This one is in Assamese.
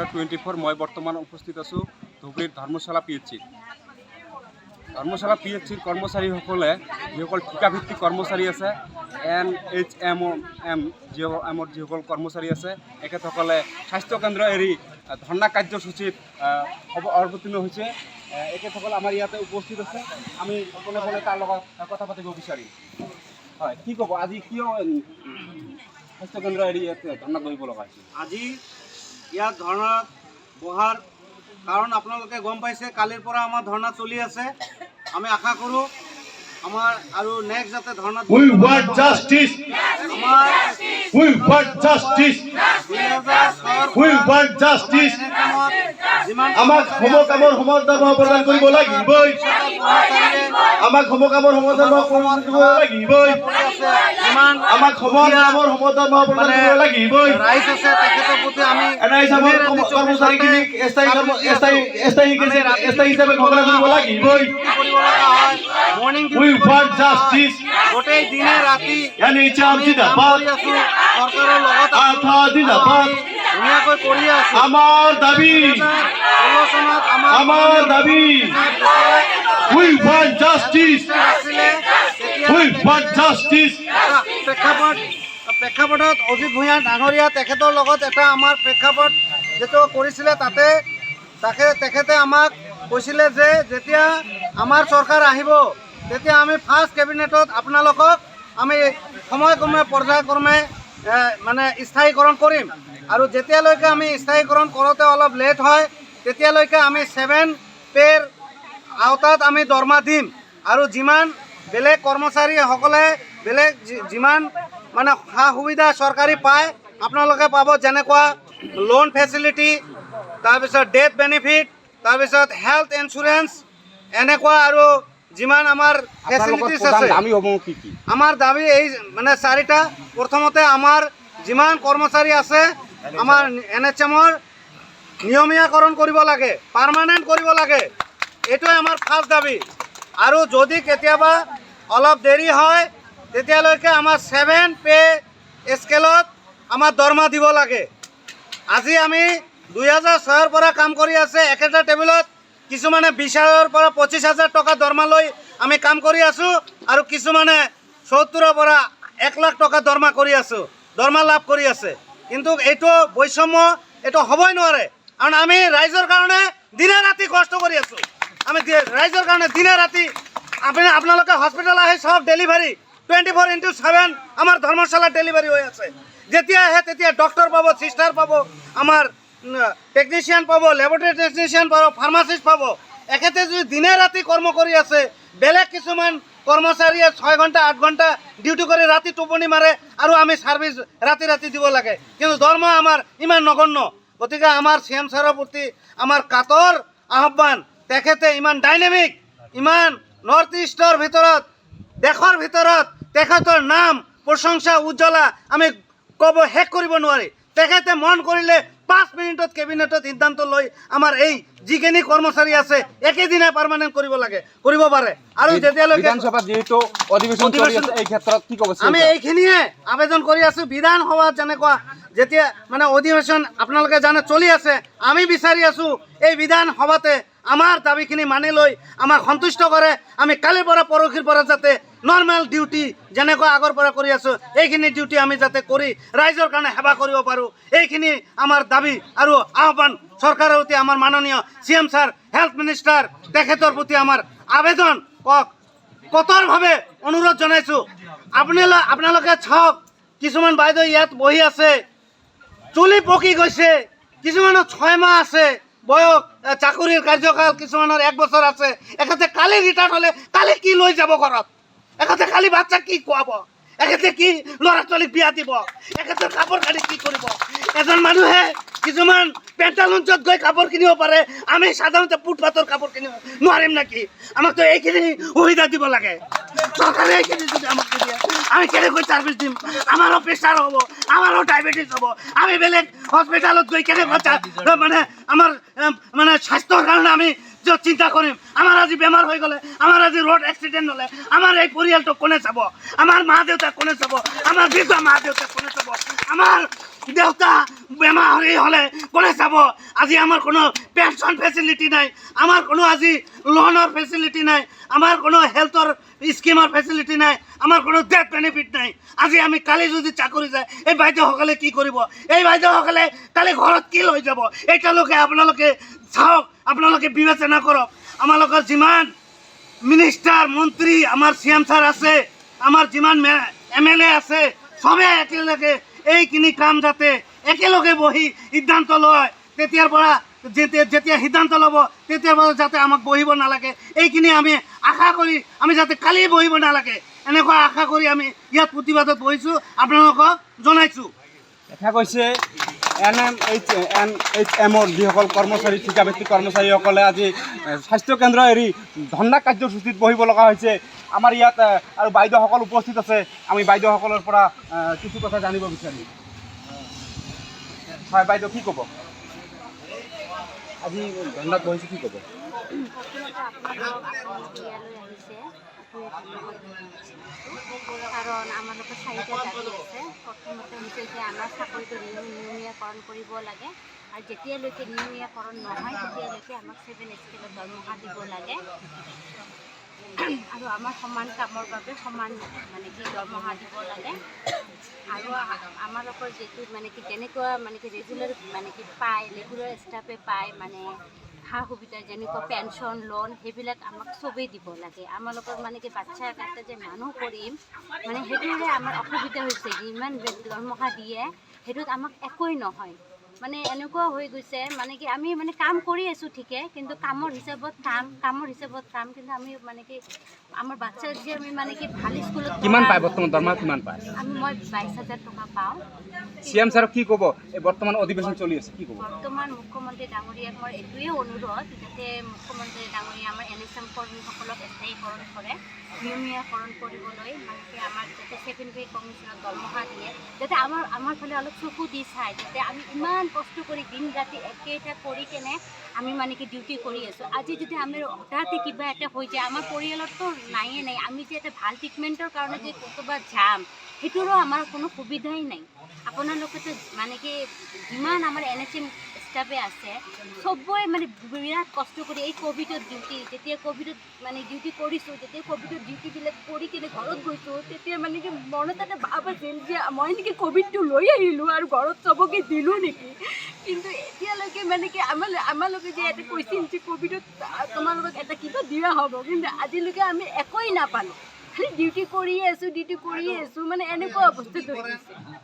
24 মই বৰ্তমান উপস্থিত আছোঁ ধুবুৰীৰ ধৰ্মশালা PHC কৰ্মচাৰীসকলে যিসকল ঠিকাভিত্তিক কৰ্মচাৰী আছে NHMM যিসকল কৰ্মচাৰী আছে এখেতসকলে স্বাস্থ্যকেন্দ্ৰ এৰি ধৰ্ণা কাৰ্যসূচীত অৱতীৰ্ণ হৈছে। এখেতসকল আমাৰ ইয়াতে উপস্থিত আছে। আমি অকলে অকলে তাৰ লগত কথা পাতিব বিচাৰিম। হয়, কি ক'ব আজি কিয় স্বাস্থ্যকেন্দ্ৰ এৰি ইয়াতে ধৰ্ণা বহিব লগা হৈছে? আজি ইয়াত ধৰ্ণা বহাৰ কাৰণ আপোনালোকে গম পাইছে, কালিৰ পৰা আমাৰ ধৰ্ণা চলি আছে। আমি আশা কৰোঁ আমাৰ আৰু নেক্সট যাতে ধৰ্ণা We want justice. We want justice. We want justice. আমাক সমকামৰ সমাধান প্ৰদান কৰিব লাগিবই। আমাক সমকামৰ সমাধান প্ৰদান কৰিব লাগিবই। আমাক সমকামৰ সমাধান প্ৰদান কৰিব লাগিবই। ৰাইজ আছে তেখেতৰ প্ৰতি আমি এনআইএমৰ কৰ্মচাৰীখিনিক স্থায়ী হিচাপে ঘোষণা কৰিব লাগিবই। Morning We want justice. গোটেই দিনে ৰাতি NHM জিন্দাবাদ। চৰকাৰৰ লগত আঠা জিন্দাবাদ। ধুনীয়াকৈ কৰি আছো। আমাৰ দাবী, আমাৰ দাবী। We want justice. We want justice. প্ৰেক্ষাপটত অজিত ভূঞা ডাঙৰীয়া তেখেতৰ লগত এটা আমাৰ প্ৰেক্ষাপট যিটো কৰিছিলে তেখেতে আমাক কৈছিলে যে যেতিয়া আমাৰ চৰকাৰ আহিব তেতিয়া আমি ফাৰ্ষ্ট কেবিনেটত আপোনালোকক আমি সময়ক্ৰমে পৰ্যায়ক্ৰমে মানে স্থায়ীকৰণ কৰিম আৰু যেতিয়ালৈকে আমি স্থায়ীকৰণ কৰোঁতে অলপ লেট হয় তেতিয়ালৈকে আমি 7 পে'ৰ আওতাত আমি দৰমহা দিম আৰু যিমান বেলেগ কৰ্মচাৰীসকলে বেলেগ যিমান মানে সা সুবিধা চৰকাৰী পায় আপোনালোকে পাব, যেনেকুৱা লোন ফেচিলিটি, তাৰপিছত ডেথ বেনিফিট, তাৰপিছত হেল্থ ইঞ্চুৰেঞ্চ, এনেকুৱা আৰু যিমান আমাৰ ফেচিলিটিছ আছে। আমাৰ দাবী এই মানে 4টা। প্ৰথমতে আমাৰ যিমান কৰ্মচাৰী আছে আমাৰ NHMৰ নিয়মীয়াকৰণ কৰিব লাগে, পাৰ্মানেণ্ট কৰিব লাগে, এইটোৱে আমাৰ ফাৰ্ষ্ট দাবী। আৰু যদি কেতিয়াবা অলপ দেৰি হয় তেতিয়ালৈকে আমাৰ 7 পে' স্কেলত আমাৰ দৰমহা দিব লাগে। আজি আমি 2006ৰ পৰা কাম কৰি আছে একেটা টেবুলত। কিছুমানে 20,000ৰ পৰা 25,000 টকা দৰমহা লৈ আমি কাম কৰি আছোঁ আৰু কিছুমানে 70ৰ পৰা 1 লাখ টকা দৰমহা কৰি আছোঁ, দৰমহা লাভ কৰি আছে। কিন্তু এইটো বৈষম্য, এইটো হ'বই নোৱাৰে। কাৰণ আমি ৰাইজৰ কাৰণে দিনে ৰাতি কষ্ট কৰি আছোঁ। আমি ৰাইজৰ কাৰণে দিনে ৰাতি আপোনালোকে হস্পিটেল আহি চাওক, ডেলিভাৰী 24/7 আমাৰ ধৰ্মশালা ডেলিভাৰী হৈ আছে। যেতিয়া আহে তেতিয়া ডক্টৰ পাব, চিষ্টাৰ পাব, আমাৰ টেকনিচিয়ান পাব, লেবৰেটৰী টেকনিচিয়ান পাব, ফাৰ্মাচিষ্ট পাব। এখেতে যদি দিনে ৰাতি কৰ্ম কৰি আছে, বেলেগ কিছুমান কৰ্মচাৰীয়ে 6 ঘণ্টা 8 ঘণ্টা ডিউটি কৰি ৰাতি টোপনি মাৰে আৰু আমি ছাৰ্ভিচ ৰাতি দিব লাগে, কিন্তু দৰমহা আমাৰ ইমান নগণ্য। গতিকে আমাৰ CM ছাৰৰ প্ৰতি আমাৰ কাতৰ আহ্বান, তেখেতে ইমান ডাইনামিক, ইমান নৰ্থ ইষ্টৰ ভিতৰত, দেশৰ ভিতৰত তেখেতৰ নাম প্ৰশংসা উজ্জ্বলা আমি ক'ব শেষ কৰিব নোৱাৰি। তেখেতে মন কৰিলে 5 মিনিটত কেবিনেটত সিদ্ধান্ত লৈ আমাৰ এই যিখিনি কৰ্মচাৰী আছে একেদিনাই পাৰ্মানেণ্ট কৰিব লাগে, কৰিব পাৰে। আৰু যেতিয়ালৈকে বিধানসভাত যিহেতু অধিৱেশন চলি আছে এই ক্ষেত্ৰত কি ক'ব? আমি এইখিনিয়ে আবেদন কৰি আছোঁ। বিধানসভাত যেনেকুৱা যেতিয়া মানে অধিৱেশন আপোনালোকে জানে চলি আছে, আমি বিচাৰি আছোঁ এই বিধানসভাতে আমাৰ দাবীখিনি মানি লৈ আমাক সন্তুষ্ট কৰে। আমি কালিৰ পৰা পৰহিৰ পৰা যাতে নৰ্মেল ডিউটি যেনেকুৱা আগৰ পৰা কৰি আছোঁ এইখিনি ডিউটি আমি যাতে কৰি ৰাইজৰ কাৰণে সেৱা কৰিব পাৰোঁ, এইখিনি আমাৰ দাবী আৰু আহ্বান চৰকাৰৰ প্ৰতি। আমাৰ মাননীয় CM ছাৰ, হেল্থ মিনিষ্টাৰ, তেখেতৰ প্ৰতি আমাৰ আবেদন কঠোৰভাৱে অনুৰোধ জনাইছোঁ। আপোনালোকে চাওক, কিছুমান বাইদেউ ইয়াত বহি আছে, চুলি পকি গৈছে, কিছুমানৰ 6 মাহ আছে বয়স, চাকৰিৰ কাৰ্যকাল কিছুমানৰ 1 বছৰ আছে। এখেতে কালি ৰিটায়াৰ্ড হ'লে কালি কি লৈ যাব ঘৰত? এখেতে কালি বাচ্চাক কি খুৱাব? এখেতে কি ল'ৰা ছোৱালীক বিয়া দিব? এখেতে কাপোৰ কানি কি কৰিব? এজন মানুহে কিছুমান পেণ্টালুঞ্চত গৈ কাপোৰ কিনিব পাৰে, আমি সাধাৰণতে ফুটপাথৰ কাপোৰ কিনিব নোৱাৰিম নেকি? আমাকতো এইখিনি সুবিধা দিব লাগে। চৰকাৰে এইখিনি যদি আমাক দিয়ে আমি কেনেকৈ ছাৰ্ভিচ দিম? আমাৰো প্ৰেছাৰ হ'ব, আমাৰো ডায়েবেটিছ হ'ব, আমি বেলেগ হস্পিটেলত গৈ কেনেকৈ মানে আমাৰ মানে স্বাস্থ্যৰ কাৰণে আমি চিন্তা কৰিম? আমাৰ আজি বেমাৰ হৈ গ'লে, আমাৰ আজি ৰোড এক্সিডেণ্ট হ'লে আমাৰ এই পৰিয়ালটোক কোনে চাব? আমাৰ মা দেউতাক কোনে চাব? আমাৰ বৃদ্ধ মা দেউতাক কোনে চাব? আমাৰ দেউতা বেমাৰ হ'লে কোনে চাব আজি আমাৰ কোনো পেনশ্যন ফেচিলিটি নাই আমাৰ কোনো আজি লোনৰ ফেচিলিটি নাই আমাৰ কোনো হেল্থৰ স্কিমৰ ফেচিলিটি নাই আমাৰ কোনো ডেথ বেনিফিট নাই আজি আমি কালি যদি চাকৰি যায় এই বাইদেউসকলে কি কৰিব এই বাইদেউসকলে কালি ঘৰত কি লৈ যাব এইটালৈকে আপোনালোকে চাওক আপোনালোকে বিবেচনা কৰক আমালোকৰ যিমান মিনিষ্টাৰ মন্ত্ৰী আমাৰ CM ছাৰ আছে আমাৰ যিমান MLA আছে সবে একেলগে এইখিনি কাম যাতে একেলগে বহি সিদ্ধান্ত লয় তেতিয়াৰ পৰা যেতিয়া সিদ্ধান্ত ল'ব তেতিয়াৰ পৰা যাতে আমাক বহিব নালাগে এইখিনি আমি আশা কৰি আমি যাতে কালি বহিব নালাগে এনেকুৱা আশা কৰি আমি ইয়াত প্ৰতিবাদত বহিছোঁ আপোনালোকক জনাইছোঁ দেখা গৈছে NMHNHMৰ যিসকল কৰ্মচাৰী ঠিকাভিত্তিক কৰ্মচাৰীসকলে আজি স্বাস্থ্যকেন্দ্ৰ এৰি ধৰ্ণা কাৰ্যসূচীত বহিব লগা হৈছে আমাৰ ইয়াত আৰু বাইদেউসকল উপস্থিত আছে আমি বাইদেউসকলৰ পৰা কিছু কথা জানিব বিচাৰিম হয় বাইদেউ কি ক'ব আজি ধৰ্ণাত বহিছে কি ক'ব কাৰণ আমালোকৰ চাৰিটা দাবী আছে প্ৰথমতে হৈছে যে আমাৰ চাকৰিটো নিয়মীয়াকৰণ কৰিব লাগে আৰু যেতিয়ালৈকে নিয়মীয়াকৰণ নহয় তেতিয়ালৈকে আমাক 7 স্কেলত দৰমহা দিব লাগে আৰু আমাৰ সমান কামৰ বাবে সমান মানে কি দৰমহা দিব লাগে আৰু আমালোকৰ যিটো মানে কি যেনেকুৱা মানে কি ৰেগুলাৰ মানে কি পায় ৰেগুলাৰ ষ্টাফে পায় মানে সা সুবিধা যেনেকুৱা পেঞ্চন লোন সেইবিলাক আমাক চবেই দিব লাগে আমালোকৰ মানে কি বাচ্ছা কাটা যে মানুহ কৰিম মানে সেইটোৰে আমাৰ অসুবিধা হৈছে যিমান দৰমহা দিয়ে সেইটোত আমাক একোৱেই নহয় মানে এনেকুৱা হৈ গৈছে মানে কি আমি মানে কাম কৰি আছোঁ ঠিকে কিন্তু কামৰ হিচাপত কাম কিন্তু আমি মানে কি আমাৰ বাচ্চাক যে আমি মানে কি ভাল স্কুলত কিমান পায় বৰ্তমান দৰমহা কিমান পায় মই 22,000 টকা পাওঁ CM ছাৰক কি ক'ব এই বৰ্তমান অধিৱেশন চলি আছে কি ক'ব বৰ্তমান মুখ্যমন্ত্ৰী ডাঙৰীয়াক মোৰ এইটোৱে অনুৰোধ যাতে মুখ্যমন্ত্ৰী ডাঙৰীয়া আমাৰ NSM কৰ্মীসকলক স্থায়ীকৰণ কৰে নিয়মীয়াকৰণ কৰিবলৈ মানে কি আমাৰ যাতে 7 পে কমিশ্যনত দৰমহা দিয়ে যাতে আমাৰ ফালে অলপ চকু দি চায় যাতে আমি ইমান কষ্ট কৰি দিন ৰাতি একেটা কৰি কেনে আমি মানে কি ডিউটি কৰি আছোঁ আজি যদি আমি হঠাতে কিবা এটা হৈ যায় আমাৰ পৰিয়ালততো নাইয়ে নাই আমি যে এটা ভাল ট্ৰিটমেণ্টৰ কাৰণে যে ক'ৰবাত যাম সেইটোৰো আমাৰ কোনো সুবিধাই নাই আপোনালোকেতো মানে কি যিমান আমাৰ NSM ষ্টাফে আছে চবৰে মানে বিৰাট কষ্ট কৰি এই ক'ভিডত ডিউটি যেতিয়া ক'ভিডত মানে ডিউটি কৰিছোঁ যেতিয়া ক'ভিডত ডিউটিবিলাক কৰি কিনে ঘৰত গৈছোঁ তেতিয়া মানে কি মনত এটা ভাৱ আছিল যে মই নেকি ক'ভিডটো লৈ আহিলোঁ আৰু ঘৰত চবকে দিলোঁ নেকি কিন্তু এতিয়ালৈকে মানে কি আমালোকে যে এটা কৈছিল যে ক'ভিডত তোমালোকক এটা কিবা দিয়া হ'ব কিন্তু আজিলৈকে আমি একোৱেই নাপালোঁ খালি ডিউটি কৰিয়ে আছোঁ মানে এনেকুৱা অৱস্থাত হৈ গৈছে